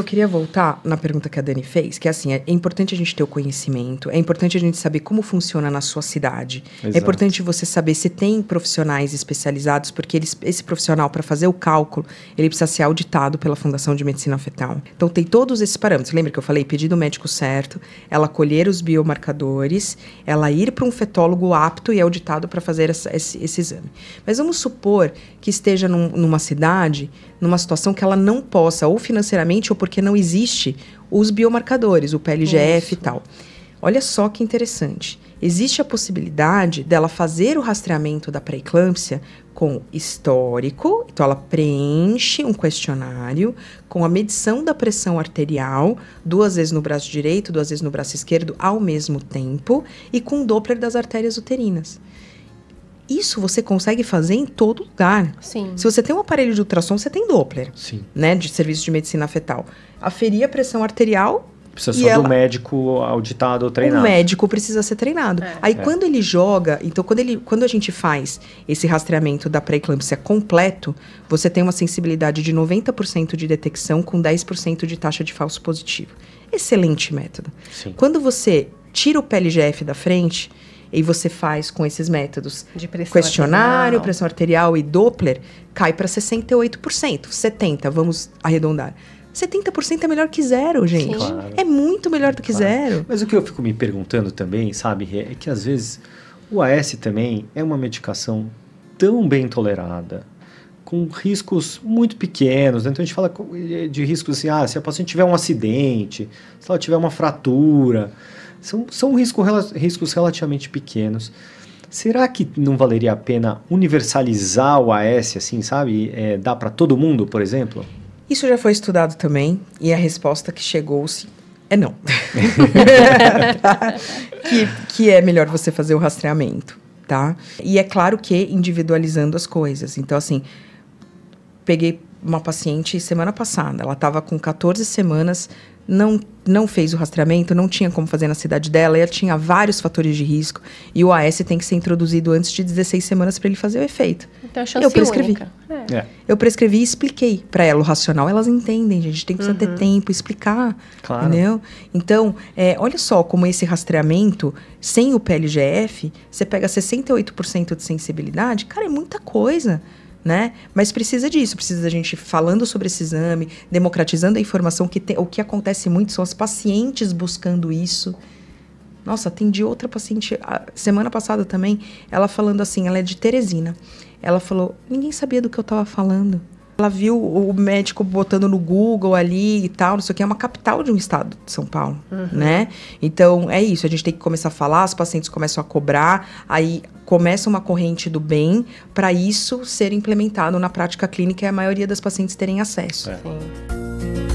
Eu queria voltar na pergunta que a Dani fez, que é assim, é importante a gente ter o conhecimento, é importante a gente saber como funciona na sua cidade. Exato. É importante você saber se tem profissionais especializados, porque esse profissional, para fazer o cálculo, ele precisa ser auditado pela Fundação de Medicina Fetal. Então, tem todos esses parâmetros. Lembra que eu falei? Pedir do médico certo, ela colher os biomarcadores, ela ir para um fetólogo apto e auditado para fazer esse exame. Mas vamos supor que esteja numa cidade, numa situação que ela não possa, ou financeiramente, ou porque não existe os biomarcadores, o PLGF e tal. Olha só que interessante. Existe a possibilidade dela fazer o rastreamento da pré-eclâmpsia com histórico, então ela preenche um questionário com a medição da pressão arterial, 2 vezes no braço direito, 2 vezes no braço esquerdo, ao mesmo tempo, e com Doppler das artérias uterinas. Isso você consegue fazer em todo lugar. Sim. Se você tem um aparelho de ultrassom, você tem Doppler. Sim. Né, de serviço de medicina fetal. Aferir a pressão arterial. Precisa só do médico auditado ou treinado. O médico precisa ser treinado. Aí quando ele joga, então quando a gente faz esse rastreamento da pré-eclâmpsia completo, você tem uma sensibilidade de 90% de detecção com 10% de taxa de falso positivo. Excelente método. Sim. Quando você tira o PLGF da frente e você faz com esses métodos de questionário, arterial. pressão arterial e Doppler, cai para 68%. 70%, vamos arredondar. 70% é melhor que zero, gente. Claro. É muito melhor do que zero. Mas o que eu fico me perguntando também, sabe, é que às vezes o AS também é uma medicação tão bem tolerada, com riscos muito pequenos. Então a gente fala de riscos assim, se a paciente tiver um acidente, se ela tiver uma fratura, são riscos relativamente pequenos. Será que não valeria a pena universalizar o AS, assim, sabe? Dar para todo mundo, por exemplo? Isso já foi estudado também, e a resposta que chegou-se é não. que é melhor você fazer o rastreamento, tá? E é claro que individualizando as coisas. Então, assim, peguei uma paciente semana passada, ela estava com 14 semanas, não fez o rastreamento, não tinha como fazer na cidade dela, ela tinha vários fatores de risco, e o AS tem que ser introduzido antes de 16 semanas para ele fazer o efeito. Então, a chance eu prescrevi. única. Eu prescrevi e expliquei para ela o racional. Elas entendem, gente. Tem que ter tempo, explicar. Claro. Entendeu? Então, olha só como esse rastreamento, sem o PLGF, você pega 68% de sensibilidade. Cara, é muita coisa, né? Mas precisa disso. Precisa da gente falando sobre esse exame, democratizando a informação. O que acontece muito são as pacientes buscando isso. Nossa, atendi outra paciente semana passada também, ela falando assim, ela é de Teresina. Ela falou, ninguém sabia do que eu estava falando. Ela viu o médico botando no Google ali e tal, não sei o que, é uma capital de um estado de São Paulo, né? Então, é isso, a gente tem que começar a falar, os pacientes começam a cobrar, aí começa uma corrente do bem para isso ser implementado na prática clínica e a maioria das pacientes terem acesso. Sim.